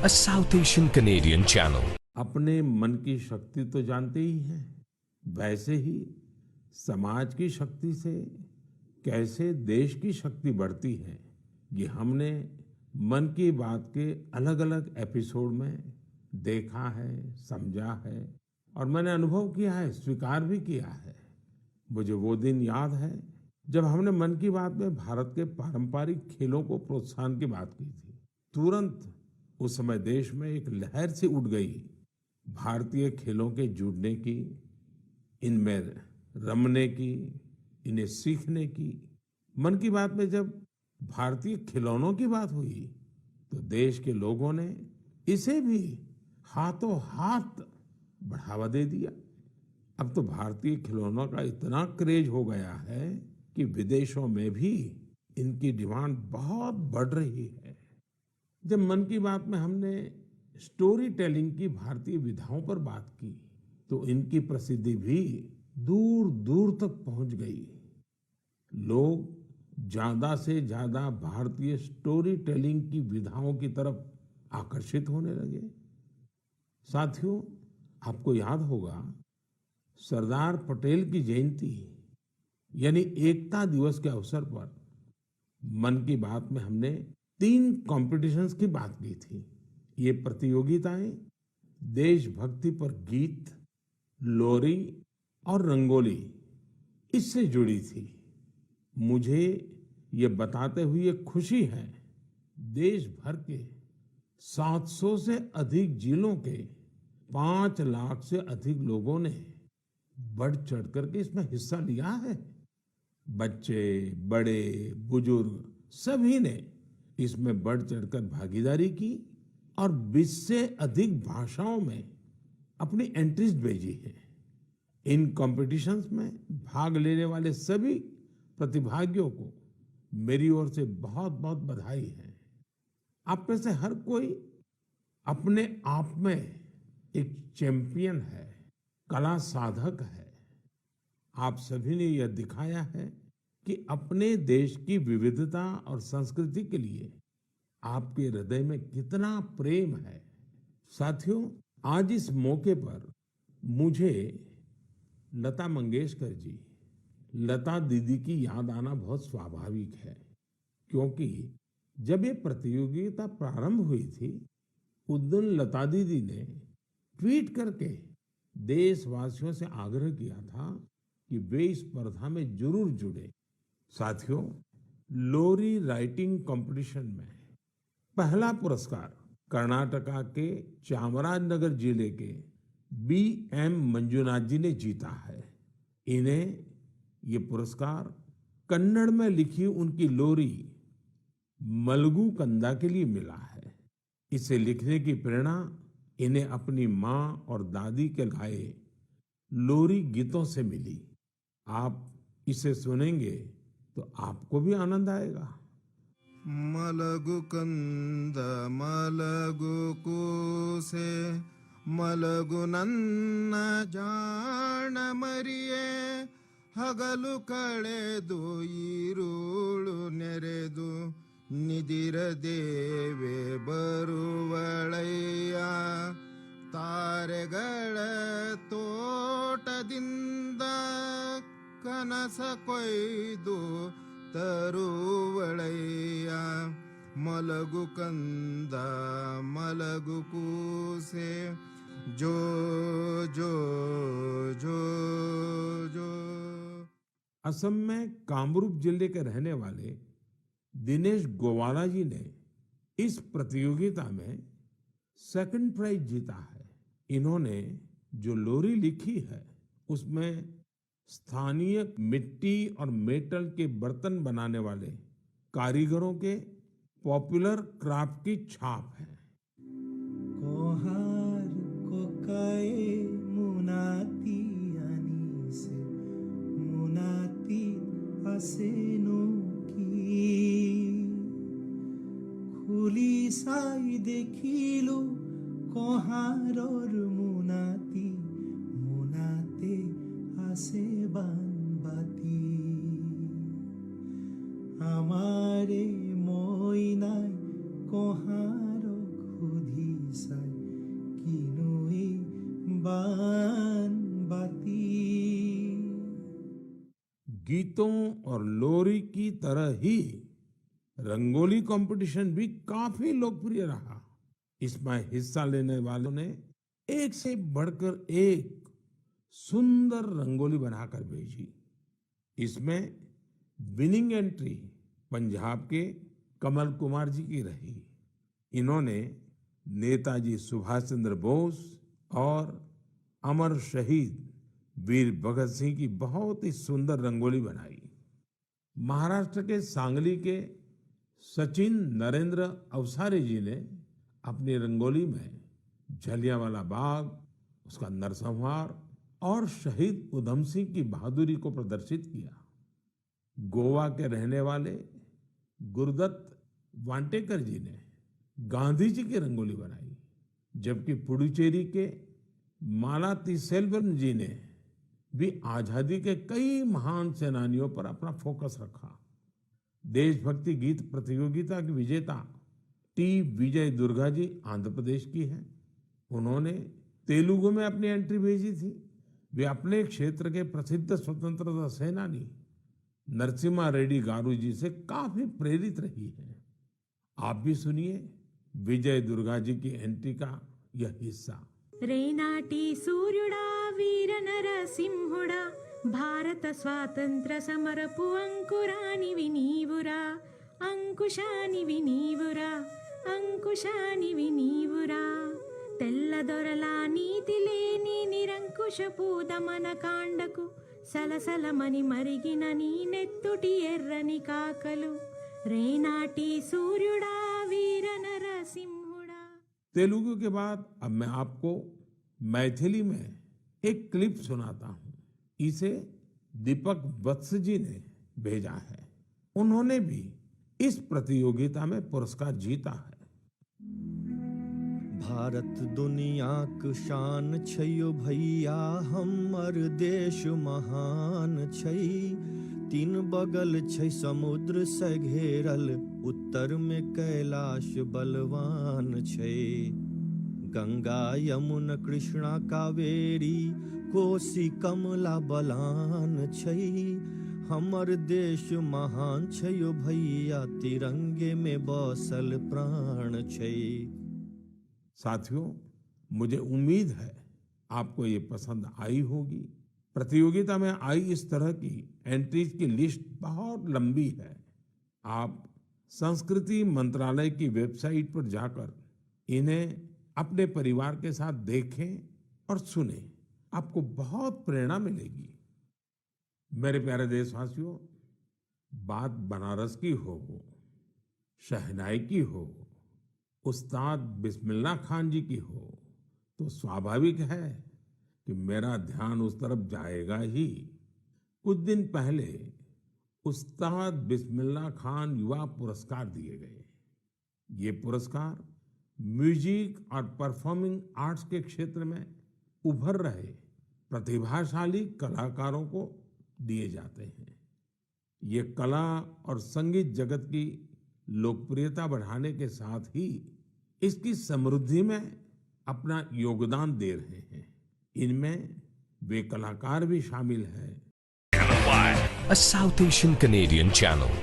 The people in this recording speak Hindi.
a South Asian Canadian channel. अपने मन की शक्ति तो जानते ही हैं, वैसे ही समाज की शक्ति से कैसे देश की शक्ति बढ़ती है, ये हमने मन की बात के अलग अलग एपिसोड में देखा है, समझा है और मैंने अनुभव किया है, स्वीकार भी किया है। मुझे वो दिन याद है जब हमने मन की बात में भारत के पारंपरिक खेलों को प्रोत्साहन की बात की थी। तुरंत उस समय देश में एक लहर सी उठ गई भारतीय खेलों के जुड़ने की, इनमें रमने की, इन्हें सीखने की। मन की बात में जब भारतीय खिलौनों की बात हुई तो देश के लोगों ने इसे भी हाथों हाथ बढ़ावा दे दिया। अब तो भारतीय खिलौनों का इतना क्रेज हो गया है कि विदेशों में भी इनकी डिमांड बहुत बढ़ रही है। जब मन की बात में हमने स्टोरी टेलिंग की भारतीय विधाओं पर बात की तो इनकी प्रसिद्धि भी दूर दूर तक पहुंच गई। लोग ज्यादा से ज्यादा भारतीय स्टोरी टेलिंग की विधाओं की तरफ आकर्षित होने लगे। साथियों, आपको याद होगा सरदार पटेल की जयंती यानी एकता दिवस के अवसर पर मन की बात में हमने 3 कॉम्पिटिशन्स की बात की थी। ये प्रतियोगिताएं देशभक्ति पर गीत, लोरी और रंगोली इससे जुड़ी थी। मुझे ये बताते हुए खुशी है, देश भर के 700 से अधिक जिलों के 5 लाख से अधिक लोगों ने बढ़ चढ़ करके इसमें हिस्सा लिया है। बच्चे, बड़े, बुजुर्ग सभी ने इसमें बढ़ चढ़कर भागीदारी की और 20 से अधिक भाषाओं में अपनी एंट्रीज भेजी है। इन कॉम्पिटिशन्स में भाग लेने वाले सभी प्रतिभागियों को मेरी ओर से बहुत बहुत बधाई है। आप में से हर कोई अपने आप में एक चैंपियन है, कला साधक है। आप सभी ने यह दिखाया है कि अपने देश की विविधता और संस्कृति के लिए आपके हृदय में कितना प्रेम है। साथियों, आज इस मौके पर मुझे लता मंगेशकर जी, लता दीदी की याद आना बहुत स्वाभाविक है, क्योंकि जब ये प्रतियोगिता प्रारंभ हुई थी उस दिन लता दीदी ने ट्वीट करके देशवासियों से आग्रह किया था कि वे इस स्पर्धा में जरूर जुड़े। साथियों, लोरी राइटिंग कंपटीशन में पहला पुरस्कार कर्नाटका के चामराजनगर जिले के B.M. मंजुनाथ जी ने जीता है। इन्हें ये पुरस्कार कन्नड़ में लिखी उनकी लोरी मलगू कंदा के लिए मिला है। इसे लिखने की प्रेरणा इन्हें अपनी माँ और दादी के गाए लोरी गीतों से मिली। आप इसे सुनेंगे तो आपको भी आनंद आएगा। मलगु कंद मलगु ಕೂಸೆ ಮಲಗು ನನ್ನ ಜಾಣ ಮರಿಯೇ ಹಗಲು ಕಳೆದು ಈರುಳು ನೆರೆದು ನಿದಿರ ದೇವೆ ಬರುವಳಯ್ಯ ತಾರೆಗಳ ತೋಟದಿಂದ ಕನಸ ಕೊಯ್ದು ತರುವಳಯ್ಯ ಮಲಗು ಕಂದ ಮಲಗು ಕೂಸೆ जो जो जो जो। असम में कामरूप जिले के रहने वाले दिनेश गोवाला जी ने इस प्रतियोगिता में सेकंड प्राइज जीता है। इन्होंने जो लोरी लिखी है उसमें स्थानीय मिट्टी और मेटल के बर्तन बनाने वाले कारीगरों के पॉपुलर क्राफ्ट की छाप है। कोहार कोकाए मुनाती आनीसे मुनाती असेनो की खुली साई देखिलो कोहारोर मुनाती मुनाते आसे बानबाती আমারে মইনাই কহার সুধিছাই কিনোই বান বাতি। गीतों और लोरी की तरह ही रंगोली कंपटीशन भी काफी लोकप्रिय रहा। इसमें हिस्सा लेने वालों ने एक से बढ़कर एक सुंदर रंगोली बनाकर भेजी। इसमें विनिंग एंट्री पंजाब के कमल कुमार जी की रही। इन्होंने नेताजी सुभाष चंद्र बोस और अमर शहीद वीर भगत सिंह की बहुत ही सुंदर रंगोली बनाई। महाराष्ट्र के सांगली के सचिन नरेंद्र अवसारी जी ने अपनी रंगोली में जलियांवाला बाग, उसका नरसंहार और शहीद उधम सिंह की बहादुरी को प्रदर्शित किया। गोवा के रहने वाले गुरुदत्त वांटेकर जी ने गांधी जी की रंगोली बनाई, जबकि पुडुचेरी के मालातिसेल्वन जी ने भी आजादी के कई महान सेनानियों पर अपना फोकस रखा। देशभक्ति गीत प्रतियोगिता की विजेता टी विजय दुर्गा जी आंध्र प्रदेश की हैं। उन्होंने तेलुगु में अपनी एंट्री भेजी थी। वे अपने क्षेत्र के प्रसिद्ध स्वतंत्रता सेनानी नरसिम्हा रेड्डी गारू जी से काफी प्रेरित रही है। आप भी सुनिए विजय दुर्गा जी की एंट्री का यह हिस्सा। రేనాటి సూర్యుడా వీర నరసింహుడా భారత స్వాతంత్ర సమరపు అంకురానివి నీవురా అంకుశానివి నీవురా అంకుశానివి నీవురా తెల్లదొరల నీతి లేని నిరంకుశపు దమన కాండకు సలసలమని మరిగిన నీ నెత్తుటి ఎర్రని కాకలు రేనాటి సూర్యుడా వీర నరసింహుడా। तेलुगु के बाद अब मैं आपको मैथिली में एक क्लिप सुनाता हूं। इसे दीपक वत्स जी ने भेजा है। उन्होंने भी इस प्रतियोगिता में पुरस्कार जीता है। भारत दुनियाक शान छैयो भैया हमर देश महान छै। तीन बगल छै समुद्र से घेरल, उत्तर में कैलाश बलवान छै। गंगा यमुना कृष्णा कावेरी कोसी कमला बलान छै। हमर देश महान छैयो भैया, तिरंगे में बसल प्राण छै। साथियों, मुझे उम्मीद है आपको ये पसंद आई होगी। प्रतियोगिता में आई इस तरह की एंट्रीज की लिस्ट बहुत लंबी है। आप संस्कृति मंत्रालय की वेबसाइट पर जाकर इन्हें अपने परिवार के साथ देखें और सुनें। आपको बहुत प्रेरणा मिलेगी। मेरे प्यारे देशवासियों, बात बनारस की हो, शहनाई की हो, उस्ताद बिस्मिल्लाह खान जी की हो, तो स्वाभाविक है कि मेरा ध्यान उस तरफ जाएगा ही। कुछ दिन पहले उस्ताद बिस्मिल्लाह खान युवा पुरस्कार दिए गए। ये पुरस्कार म्यूजिक और परफॉर्मिंग आर्ट्स के क्षेत्र में उभर रहे प्रतिभाशाली कलाकारों को दिए जाते हैं। ये कला और संगीत जगत की लोकप्रियता बढ़ाने के साथ ही इसकी समृद्धि में अपना योगदान दे रहे हैं। इनमें वे कलाकार भी शामिल हैं। A South Asian Canadian channel.